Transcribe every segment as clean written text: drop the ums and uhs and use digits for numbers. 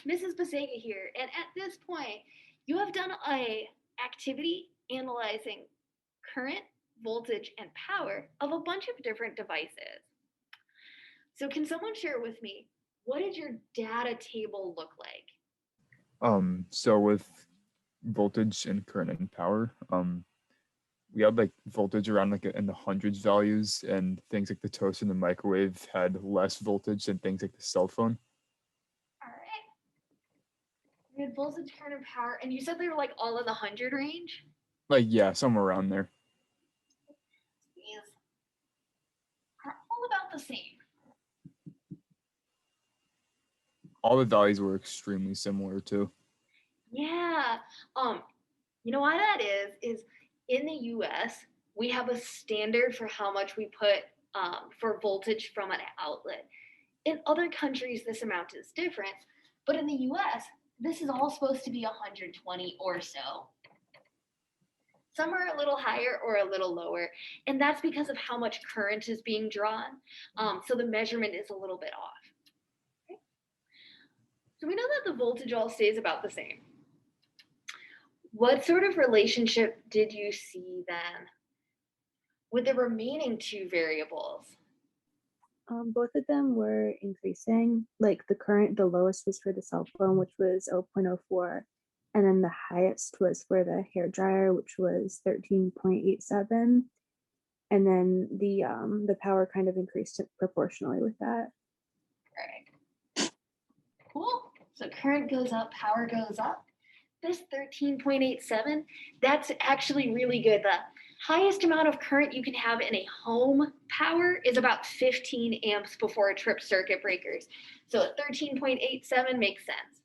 Mrs. Basega here, and at this point, you have done a activity analyzing current, voltage, and power of a bunch of different devices. So can someone share with me, what did your data table look like? So with voltage and current and power, we had like voltage around like in the hundreds values, and things like the toaster and the microwave had less voltage than things like the cell phone. All right. We had voltage, current, and power, and you said they were like all in the 100 range? Like yeah, somewhere around there. These are all about the same. All the values were extremely similar too. Yeah. You know why that is in the US, we have a standard for how much we put for voltage from an outlet. In other countries, this amount is different, but in the US, this is all supposed to be 120 or so. Some are a little higher or a little lower, and that's because of how much current is being drawn. So the measurement is a little bit off. Okay. So we know that the voltage all stays about the same. What sort of relationship did you see then with the remaining two variables? Both of them were increasing. Like the current, the lowest was for the cell phone, which was 0.04. And then the highest was for the hair dryer, which was 13.87. And then the power kind of increased proportionally with that. All right. Cool. So current goes up, power goes up. This 13.87, that's actually really good. The highest amount of current you can have in a home power is about 15 amps before it trips circuit breakers. So 13.87 makes sense.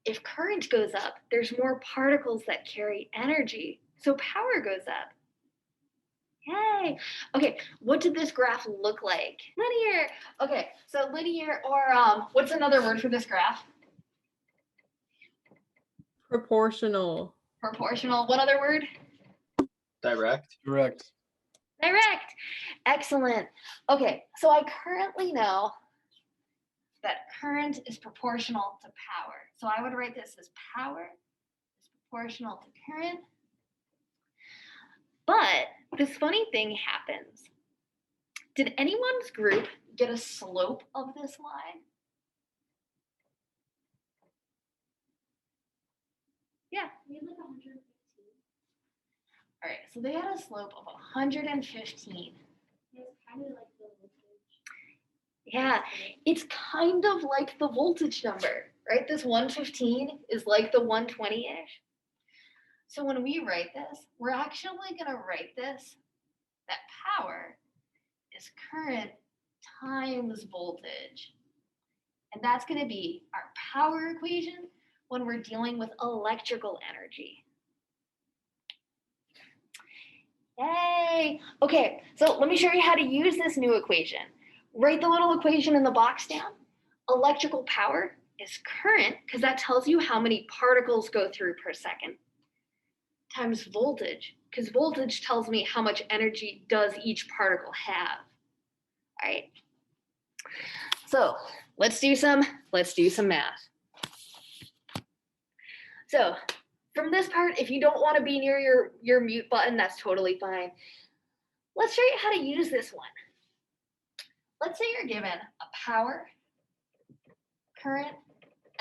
If current goes up, there's more particles that carry energy, so power goes up. Yay! Okay, what did this graph look like? Linear. Okay, so linear, or what's another word for this graph? Proportional. Proportional. What other word? Direct. Correct. Direct. Excellent. Okay, so I currently know that current is proportional to power. So I would write this as power is proportional to current. But this funny thing happens. Did anyone's group get a slope of this line? Yeah, we had like 115. All right, so they had a slope of 115. It's kind of like the voltage. Yeah, it's kind of like the voltage number, right? This 115 is like the 120-ish. So when we write this, we're actually going to write this, that power is current times voltage. And that's going to be our power equation when we're dealing with electrical energy. Yay! Okay, so let me show you how to use this new equation. Write the little equation in the box down. Electrical power is current, because that tells you how many particles go through per second, times voltage, because voltage tells me how much energy does each particle have. All right. So let's do some math. So from this part, if you don't want to be near your mute button, that's totally fine. Let's show you how to use this one. Let's say you're given a power, current,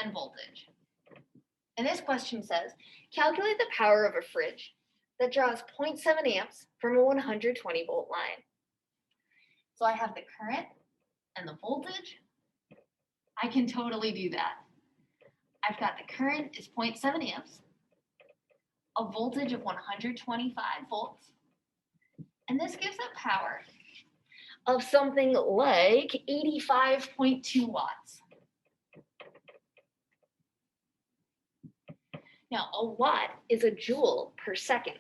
and voltage. And this question says, calculate the power of a fridge that draws 0.7 amps from a 120 volt line. So I have the current and the voltage. I can totally do that. I've got the current is 0.7 amps, a voltage of 125 volts, and this gives a power of something like 85.2 watts. Now, a watt is a joule per second.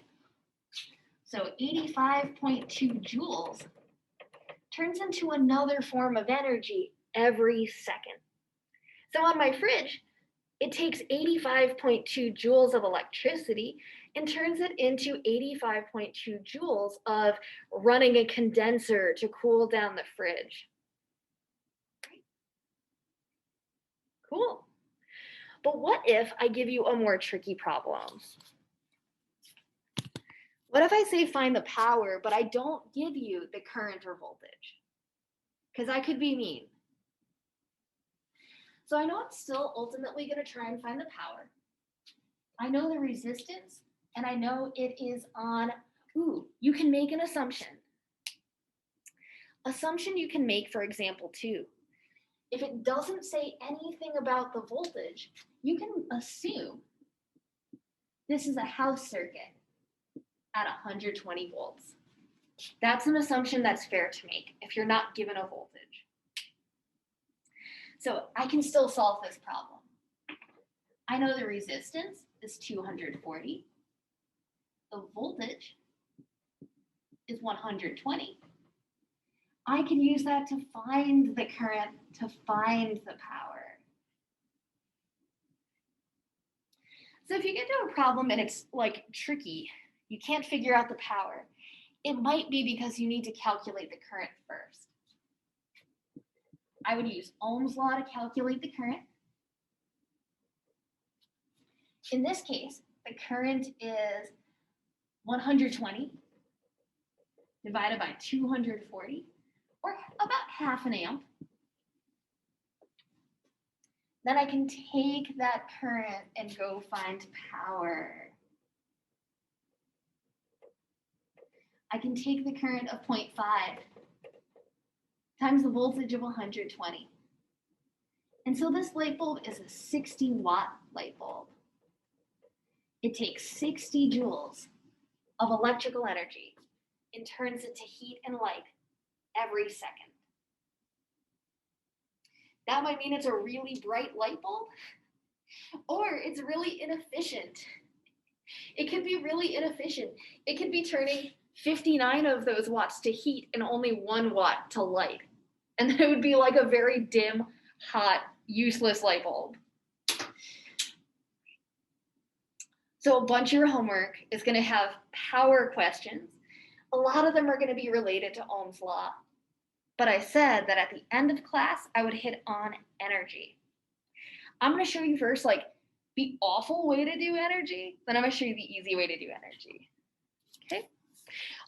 So 85.2 joules turns into another form of energy every second. So on my fridge, it takes 85.2 joules of electricity and turns it into 85.2 joules of running a condenser to cool down the fridge. Cool. But what if I give you a more tricky problem? What if I say find the power, but I don't give you the current or voltage? Because I could be mean. So I know I'm still ultimately going to try and find the power. I know the resistance, and I know it is on, you can make an assumption. Assumption you can make, for example, too. If it doesn't say anything about the voltage, you can assume this is a house circuit at 120 volts. That's an assumption that's fair to make if you're not given a voltage. So I can still solve this problem. I know the resistance is 240. The voltage is 120. I can use that to find the current, to find the power. So if you get to a problem and it's like tricky, you can't figure out the power, it might be because you need to calculate the current first. I would use Ohm's law to calculate the current. In this case, the current is 120 divided by 240, or about half an amp. Then I can take that current and go find power. I can take the current of 0.5 times the voltage of 120. And so this light bulb is a 60-watt light bulb. It takes 60 joules of electrical energy and turns it to heat and light every second. That might mean it's a really bright light bulb, or it's really inefficient. It could be really inefficient. It could be turning 59 of those watts to heat and only 1 watt to light. And then it would be like a very dim, hot, useless light bulb. So a bunch of your homework is going to have power questions. A lot of them are going to be related to Ohm's law. But I said that at the end of class, I would hit on energy. I'm going to show you first like the awful way to do energy, then I'm going to show you the easy way to do energy. Okay?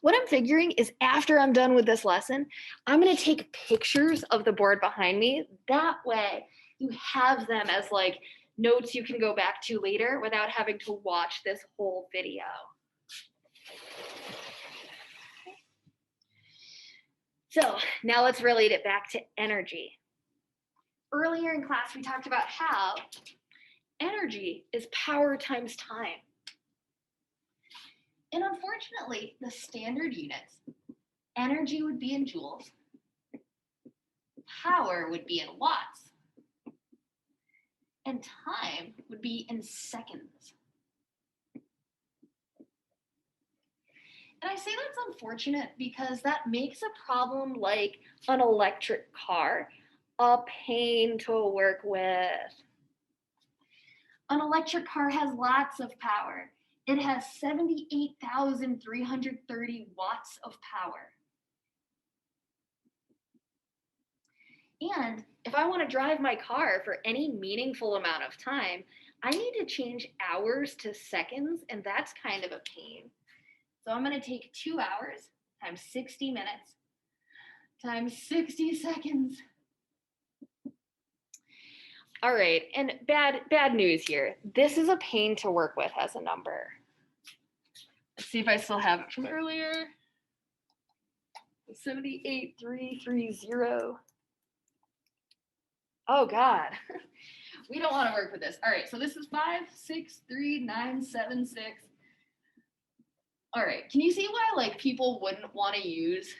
What I'm figuring is after I'm done with this lesson, I'm going to take pictures of the board behind me. That way you have them as like notes you can go back to later without having to watch this whole video. So now let's relate it back to energy. Earlier in class, we talked about how energy is power times time. And unfortunately, the standard units, energy would be in joules, power would be in watts, and time would be in seconds. And I say that's unfortunate because that makes a problem like an electric car a pain to work with. An electric car has lots of power. It has 78,330 watts of power. And if I want to drive my car for any meaningful amount of time, I need to change hours to seconds, and that's kind of a pain. So I'm going to take 2 hours times 60 minutes times 60 seconds. All right, and bad news here. This is a pain to work with as a number. Let's see if I still have it from earlier. 78,330. Oh God, we don't want to work with this. All right, so this is 5,63976. All right, can you see why like people wouldn't want to use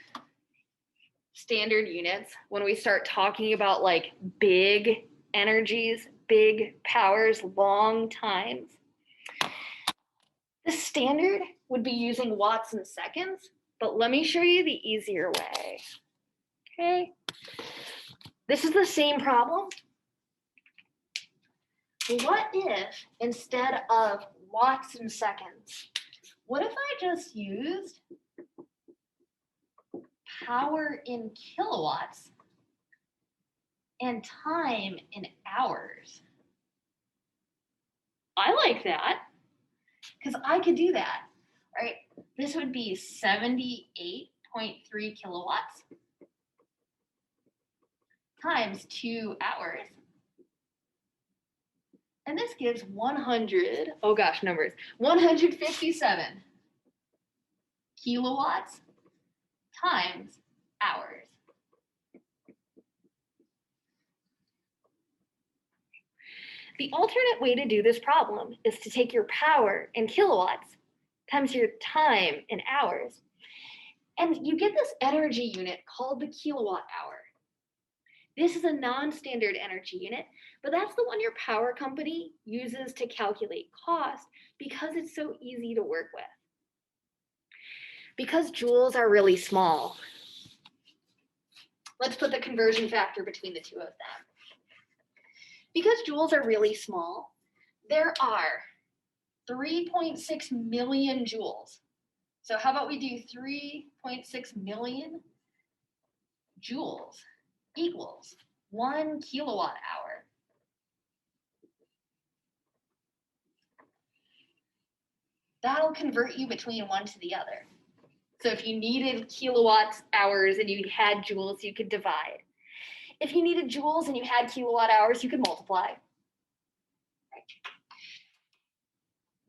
standard units when we start talking about like big energies, big powers, long times? The standard would be using watts and seconds, but let me show you the easier way. Okay, this is the same problem. What if instead of watts and seconds, what if I just used power in kilowatts and time in hours? like that, because I could do that, right? This would be 78.3 kilowatts times 2 hours. And this gives 157 kilowatts times hours. The alternate way to do this problem is to take your power in kilowatts times your time in hours. And you get this energy unit called the kilowatt hour. This is a non-standard energy unit, but that's the one your power company uses to calculate cost because it's so easy to work with. Because joules are really small, let's put the conversion factor between the two of them. Because joules are really small, there are 3.6 million joules. So how about we do 3.6 million joules equals 1 kilowatt hour. That'll convert you between one to the other. So if you needed kilowatt hours and you had joules, you could divide. If you needed joules and you had kilowatt hours, you could multiply.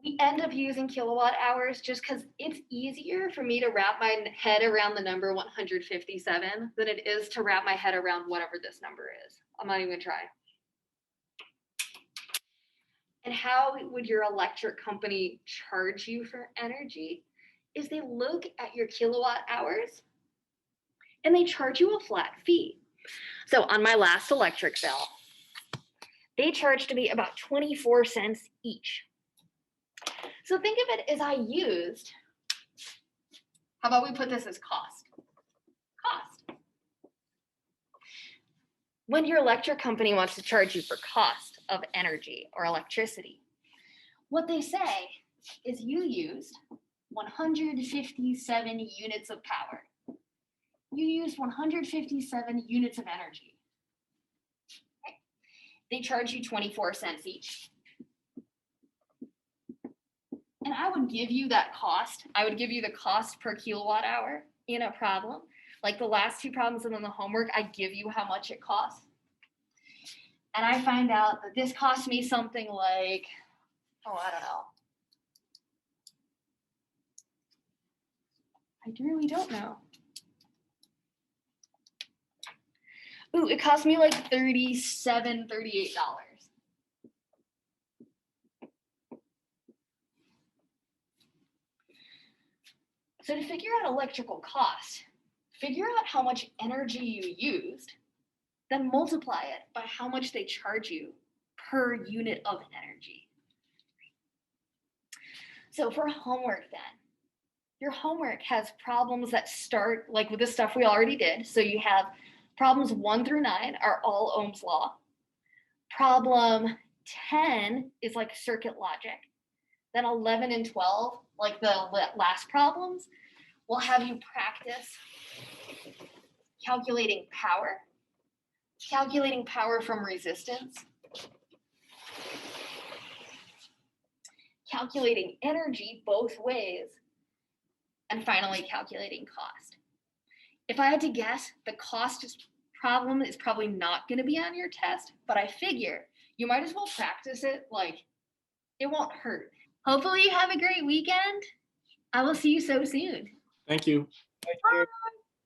We end up using kilowatt hours just because it's easier for me to wrap my head around the number 157 than it is to wrap my head around whatever this number is. I'm not even gonna try. And how would your electric company charge you for energy is they look at your kilowatt hours and they charge you a flat fee. So on my last electric bill, they charged me about 24 cents each. So think of it as I used, how about we put this as cost? Cost. When your electric company wants to charge you for cost of energy or electricity, what they say is you used 157 units of power. You used 157 units of energy. Okay. They charge you 24 cents each. And I would give you that cost. I would give you the cost per kilowatt hour in a problem. Like the last two problems and then the homework, I give you how much it costs. And I find out that this cost me something like, oh, I don't know. I really don't know. Ooh, it cost me like $37, $38. So to figure out electrical cost, figure out how much energy you used, then multiply it by how much they charge you per unit of energy. So for homework then, your homework has problems that start like with the stuff we already did. So you have problems 1 through 9 are all Ohm's law. Problem 10 is like circuit logic. Then 11 and 12, like the last problems, will have you practice calculating power from resistance, calculating energy both ways, and finally calculating cost. If I had to guess, the cost problem is probably not going to be on your test, but I figure you might as well practice it, like it won't hurt. Hopefully you have a great weekend. I will see you so soon. Thank you. Bye.